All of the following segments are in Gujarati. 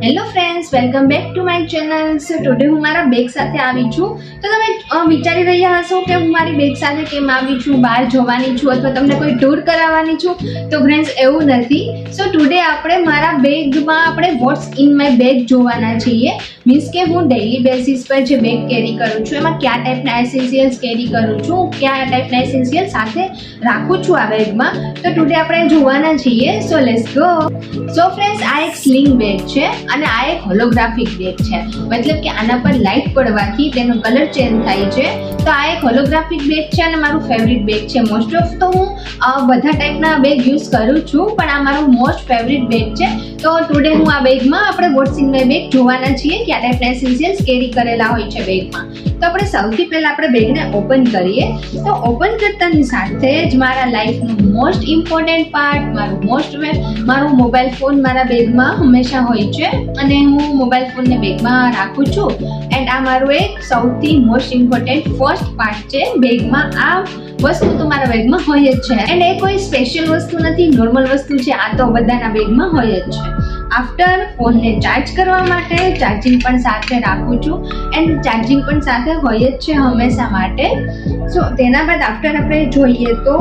Hello friends, welcome back to my channel. So today હું મારા બેગ સાથે આવી છું. તો તમે વિચારી રહ્યા હશો કે હું મારી બેગ સાથે કેમ આવી છું, બહાર જવાની છું અથવા તમને કોઈ ટૂર કરાવવાની છું. તો ફ્રેન્ડ્સ એવું નથી. સો ટુડે આપણે મારા બેગમાં આપણે વોટ્સ ઇન માય બેગ જોવાના છીએ. મીન્સ કે હું ડેઇલી બેસિસ પર જે બેગ કેરી કરું છું એમાં કયા ટાઈપના એસેન્શિયલ્સ કેરી કરું છું, કયા ટાઈપના એસેન્શિયલ સાથે રાખું છું આ બેગમાં. તો ટુડે આપણે જોવાના છીએ. So let's go. So friends, આ એક સ્લિંગ બેગ છે અને આ એક હોલોગ્રાફિક બેગ છે. મતલબ કે આના પર લાઇટ પડવાથી તેનો કલર ચેન્જ થાય છે. તો આ એક હોલોગ્રાફિક બેગ છે અને મારું ફેવરિટ બેગ છે. મોસ્ટ ઓફ તો હું બધા ટાઈપના બેગ યુઝ કરું છું, પણ આ મારું મોસ્ટ ફેવરિટ બેગ છે. તો ટુડે હું આ બેગમાં આપણે વોટ્સ ઇન માય બેગ જોવાના છીએ કે આ ટાઈપના એસેન્શિયલ્સ કેરી કરેલા હોય છે બેગમાં. તો આપણે સૌથી પહેલાં આપણે બેગને ઓપન કરીએ. તો ઓપન કરતાની સાથે જ મારા લાઈફનું મોસ્ટ ઇમ્પોર્ટન્ટ પાર્ટ મારો મોબાઈલ ફોન મારા બેગમાં હંમેશા હોય છે અને હું મોબાઈલ ફોનને બેગમાં રાખું છું. એન્ડ આ મારું એક સૌથી મોસ્ટ ઇમ્પોર્ટન્ટ ફર્સ્ટ પાર્ટ છે બેગમાં. આ વસ્તુ તો મારા બેગમાં હોય જ છે એન્ડ એ કોઈ સ્પેશિયલ વસ્તુ નથી, નોર્મલ વસ્તુ છે. આ તો બધાના બેગમાં હોય જ છે. આફ્ટર ફોનને ચાર્જ કરવા માટે ચાર્જિંગ પણ સાથે રાખું છું એન્ડ ચાર્જિંગ પણ સાથે હોય જ છે હંમેશા માટે. સો તેના બાદ આફ્ટર આપણે જોઈએ તો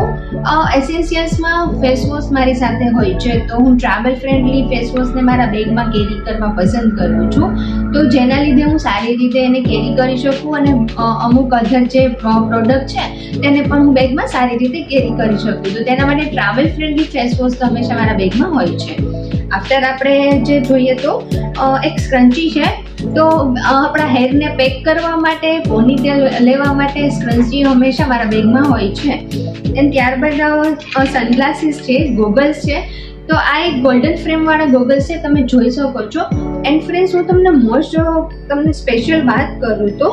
એસેન્શિયલ્સમાં ફેસ વોશ મારી સાથે હોય છે. તો હું ટ્રાવેલ ફ્રેન્ડલી ફેસ વોશને મારા બેગમાં કેરી કરવા પસંદ કરું છું. તો જેના લીધે હું સારી રીતે એને કેરી કરી શકું અને અમુક અધર જે પ્રોડક્ટ છે તેને પણ હું બેગમાં સારી રીતે કેરી કરી શકું. તો તેના માટે ટ્રાવેલ ફ્રેન્ડલી ફેસ વોશ તો હંમેશા મારા બેગમાં હોય છે. આફ્ટર આપણે જે જોઈએ તો એક સ્ક્રન્ચી છે. તો આપણા હેરને પેક કરવા માટે, પોનીટેલ લેવા માટે સ્ક્રન્ચી હંમેશા મારા બેગમાં હોય છે. એન્ડ ત્યારબાદ સનગ્લાસીસ છે, ગોગલ્સ છે. તો આ એક ગોલ્ડન ફ્રેમવાળા ગોગલ્સ છે, તમે જોઈ શકો છો. એન્ડ ફ્રેન્ડ્સ, હું તમને સ્પેશિયલ વાત કરું તો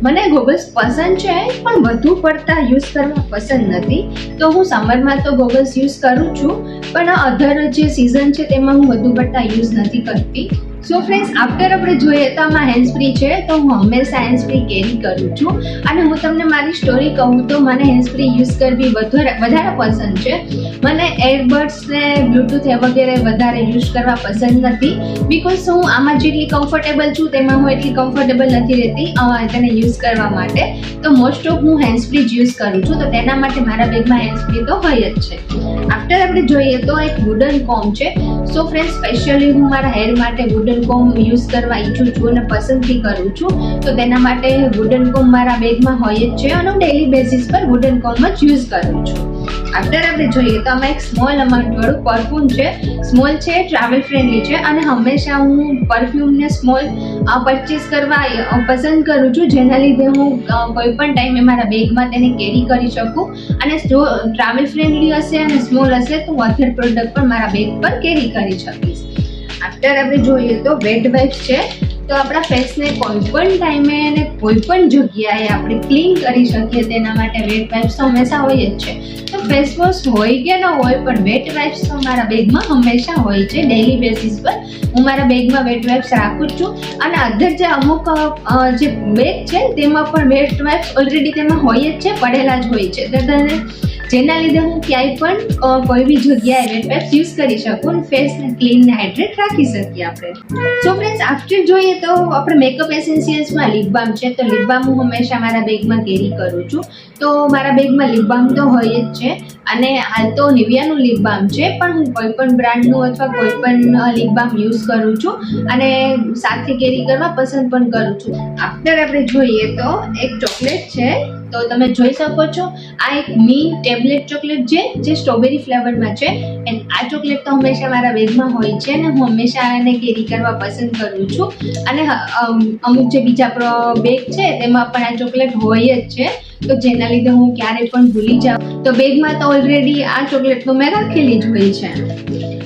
મને ગોગલ્સ પસંદ છે પણ વધુ પડતા યુઝ કરવા પસંદ નથી. તો હું સમરમાં તો ગોગલ્સ યુઝ કરું છું, પણ અધર જે સિઝન છે તેમાં હું વધુ પડતા યુઝ નથી કરતી. સો ફ્રેન્ડ્સ, આફ્ટર આપણે જોઈએ તો આમાં હેન્ડ્સ ફ્રી છે. તો હું હંમેશા હેન્ડ્સ ફ્રી કેરી કરું છું. અને હું તમને મારી સ્ટોરી કહું તો મને હેન્ડ્સ ફ્રી યુઝ કરવી વધારે પસંદ છે. મને એરબડ્સ ને બ્લૂટૂથ વગેરે વધારે યુઝ કરવા પસંદ નથી. બિકોઝ હું આમાં જેટલી કમ્ફર્ટેબલ છું તેમાં હું એટલી કમ્ફર્ટેબલ નથી રહેતી તેને યુઝ કરવા માટે. તો મોસ્ટ ઓફ હું હેન્ડ્સ ફ્રી જ યુઝ કરું છું. તો તેના માટે મારા બેગમાં હેન્ડ્સ ફ્રી તો હોય જ છે. આફ્ટર આપણે જોઈએ તો એક વુડન કોમ્બ છે. સો ફ્રેન્ડ્સ, સ્પેશિયલી હું મારા હેર માટે વુડન કોમ્બ યુઝ કરવા ઈચ્છું છું અને પસંદગી કરું છું. તો તેના માટે વુડન કોમ્બ મારા બેગમાં હોય જ છે અને હું ડેઇલી બેસિસ પર વુડન કોમ્બ જ યુઝ કરું છું. આફ્ટર આપણે જોઈએ તો આમાં એક સ્મોલ અમાઉન્ટવાળું પરફ્યુમ છે. સ્મોલ છે, ટ્રાવેલ ફ્રેન્ડલી છે અને હંમેશા હું પરફ્યુમને સ્મોલ પરચેસ કરવા પસંદ કરું છું, જેના લીધે હું કોઈ પણ ટાઈમે મારા બેગમાં તેને કેરી કરી શકું. અને જો ટ્રાવેલ ફ્રેન્ડલી હશે અને સ્મોલ હશે તો હું અધર પ્રોડક્ટ પણ મારા બેગ પર કેરી કરી શકીશ. આફ્ટર આપણે જોઈએ તો વેટ વાઇપ્સ છે. તો આપણા ફેસને કોઈ પણ ટાઈમે અને કોઈ પણ જગ્યાએ આપણે ક્લીન કરી શકીએ તેના માટે વેટ વાઇપ્સ તો હંમેશા હોય જ છે. તો ફેસ વોશ હોય કે ન હોય પણ વેટ વાઇપ્સ તો મારા બેગમાં હંમેશા હોય છે. ડેઇલી બેસિસ પર હું મારા બેગમાં વેટ વાઇપ્સ રાખું જ છું. અને અધર જે અમુક જે બેગ છે તેમાં પણ વેટ વાઇપ્સ ઓલરેડી તેમાં હોય જ છે, પડેલા જ હોય છે. જેના લીધે હું ક્યાંય પણ કોઈ બી જગ્યાએ વેટ વાઇપ્સ યુઝ કરી શકું અને ફેસને ક્લીન ને હાઇડ્રેટ રાખી શકીએ આપણે. સો ફ્રેન્ડ્સ, આફ્ટર જોઈએ તો આપણે મેકઅપ એસેન્શિયલ્સમાં લિપ બામ છે. તો લિપ બામ હું હંમેશા મારા બેગમાં કેરી કરું છું. તો મારા બેગમાં લિપ બામ તો હોય જ છે અને હાલ તો નિવિયાનું લિપ બામ છે, પણ હું કોઈ પણ બ્રાન્ડનું અથવા કોઈ પણ લિપ બામ યુઝ કરું છું અને સાથે કેરી કરવા પસંદ પણ કરું છું. આફ્ટર આપણે જોઈએ તો એક ચોકલેટ છે. તો તમે જોઈ શકો છો, આ એક મીન્ટ ટેબ્લેટ ચોકલેટ છે જે સ્ટ્રોબેરી ફ્લેવરમાં છે. એન્ડ આ ચોકલેટ તો હંમેશા મારા બેગમાં હોય છે અને હું હંમેશા એને કેરી કરવા પસંદ કરું છું. અને અમુક જે બીજા બેગ છે તેમાં પણ આ ચોકલેટ હોય જ છે. તો જેના લીધે હું ક્યારેય પણ ભૂલી જાઉં તો બેગમાં તો ઓલરેડી આ ચોકલેટ તો મેં રાખેલી જ હોય છે.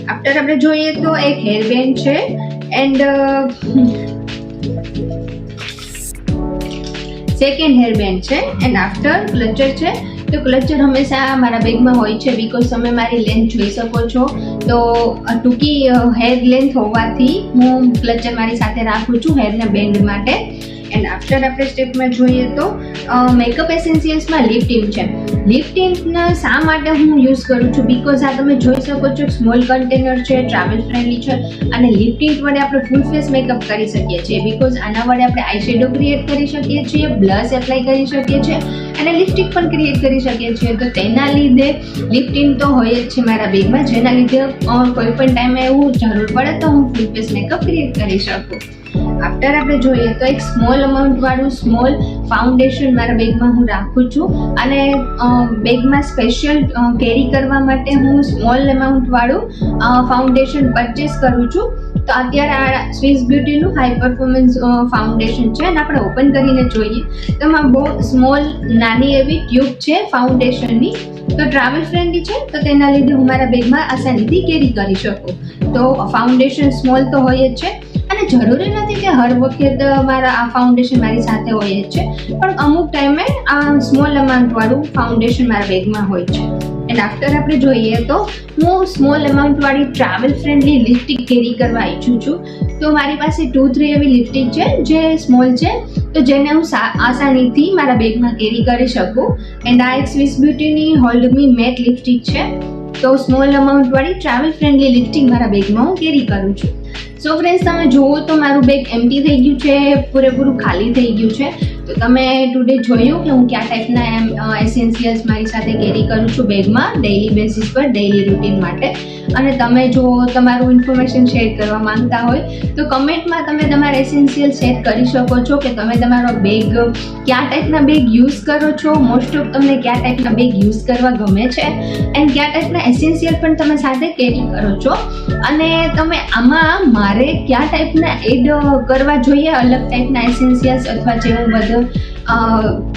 આફ્ટર આપણે જોઈએ તો એક હેરબેન્ડ છે એન્ડ સેકન્ડ હેરબેન્ડ છે. એન્ડ આફ્ટર ક્લચર છે. તો ક્લચર હંમેશા મારા બેગમાં હોય છે બિકોઝ તમે મારી લેન્થ જોઈ શકો છો. તો ટૂંકી હેર લેન્થ હોવાથી હું ક્લચર મારી સાથે રાખું છું હેરને બેન્ડ માટે. એન્ડ આફ્ટર આપણે સ્ટેપમાં જોઈએ તો મેકઅપ એસેન્શિયલ્સમાં લિપ ટીમ છે. લિપ ટીમના શા માટે હું યુઝ કરું છું, બીકોઝ આ તમે જોઈ શકો છો સ્મોલ કન્ટેનર છે, ટ્રાવેલ ફ્રેન્ડલી છે અને લિપ ટીમ વડે આપણે ફૂલ ફેસ મેકઅપ કરી શકીએ છીએ. બીકોઝ આના વડે આપણે આઈ શેડો ક્રિએટ કરી શકીએ છીએ, બ્લશ એપ્લાય કરી શકીએ છીએ અને લિપસ્ટિક પણ ક્રિએટ કરી શકીએ છીએ. તો તેના લીધે લિપ ટીમ તો હોય જ છે મારા બેગમાં, જેના લીધે કોઈ પણ ટાઈમે એવું જરૂર પડે તો હું ફૂલ ફેસ મેકઅપ ક્રિએટ કરી શકું. આફ્ટર આપણે જોઈએ તો એક સ્મોલ અમાઉન્ટ વાળું સ્મોલ ફાઉન્ડેશન મારા બેગમાં હું રાખું છું અને બેગમાં સ્પેશિયલ કેરી કરવા માટે હું સ્મોલ અમાઉન્ટ વાળું ફાઉન્ડેશન પરચેસ કરું છું. તો અત્યારે આ સ્વિસ બ્યુટીનું હાઈ પરફોર્મન્સ ફાઉન્ડેશન છે અને આપણે ઓપન કરીને જોઈએ તો એમાં બહુ સ્મોલ નાની એવી ટ્યુબ છે ફાઉન્ડેશનની. તો ટ્રાવેલ ફ્રેન્ડલી છે તો તેના લીધે હું મારા બેગમાં આસાનીથી કેરી કરી શકું. તો ફાઉન્ડેશન સ્મોલ તો હોય જ છે અને જરૂરી નથી કે હર વખત મારા આ ફાઉન્ડેશન મારી સાથે હોય જ છે, પણ અમુક ટાઈમે આ સ્મોલ અમાઉન્ટ વાળું ફાઉન્ડેશન મારા બેગમાં હોય છે. એન્ડ આફ્ટર આપણે જોઈએ તો હું સ્મોલ અમાઉન્ટ વાળી ટ્રાવેલ ફ્રેન્ડલી લિપસ્ટિક કેરી કરવા ઈચ્છું છું. તો મારી પાસે 2-3 એવી લિપસ્ટિક છે જે સ્મોલ છે, તો જેને હું આસાનીથી મારા બેગમાં કેરી કરી શકું. એન્ડ આ એક સ્વિસ બ્યુટીની હોલ્ડ મી મેટ લિપસ્ટિક છે. તો સ્મોલ અમાઉન્ટ વાળી ટ્રાવેલ ફ્રેન્ડલી લિપસ્ટિક મારા બેગમાં હું કેરી કરું છું. સો ફ્રેન્ડ્સ, તમે જુઓ તો મારું બેગ એમ્પટી થઈ ગયું છે, પૂરેપૂરું ખાલી થઈ ગયું છે. તો તમે ટુડે જોયું કે હું કયા ટાઈપના એસેન્શિયલ્સ મારી સાથે કેરી કરું છું બેગમાં ડેઇલી બેસિસ પર, ડેઇલી રૂટીન માટે. અને તમે જો તમારું ઇન્ફોર્મેશન શેર કરવા માંગતા હોય તો કમેન્ટમાં તમે તમારા એસેન્શિયલ શેર કરી શકો છો કે તમે તમારો બેગ કયા ટાઈપના બેગ યુઝ કરો છો, મોસ્ટ ઓફ તમને કયા ટાઈપના બેગ યુઝ કરવા ગમે છે એન્ડ કયા ટાઈપના એસેન્શિયલ પણ તમે સાથે કેરી કરો છો. અને તમે આમાં મારે કયા ટાઈપના એડ કરવા જોઈએ, અલગ ટાઈપના એસેન્શિયલ્સ અથવા જે હું બધું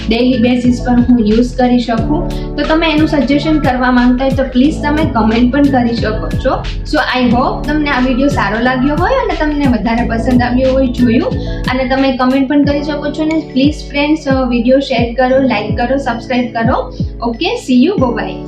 ડેઇલી બેસિસ પર હું યુઝ કરી શકું, તો તમે એનું સજેશન કરવા માંગતા હોય તો પ્લીઝ તમે કમેન્ટ પણ કરી શકો છો. સો આઈ હોપ તમને આ વિડીયો સારો લાગ્યો હોય અને તમને વધારે પસંદ આવ્યો હોય જોયું, અને તમે કમેન્ટ પણ કરી શકો છો. અને પ્લીઝ ફ્રેન્ડ્સ વિડીયો શેર કરો, લાઈક કરો, સબસ્ક્રાઈબ કરો. Okay, see you, by.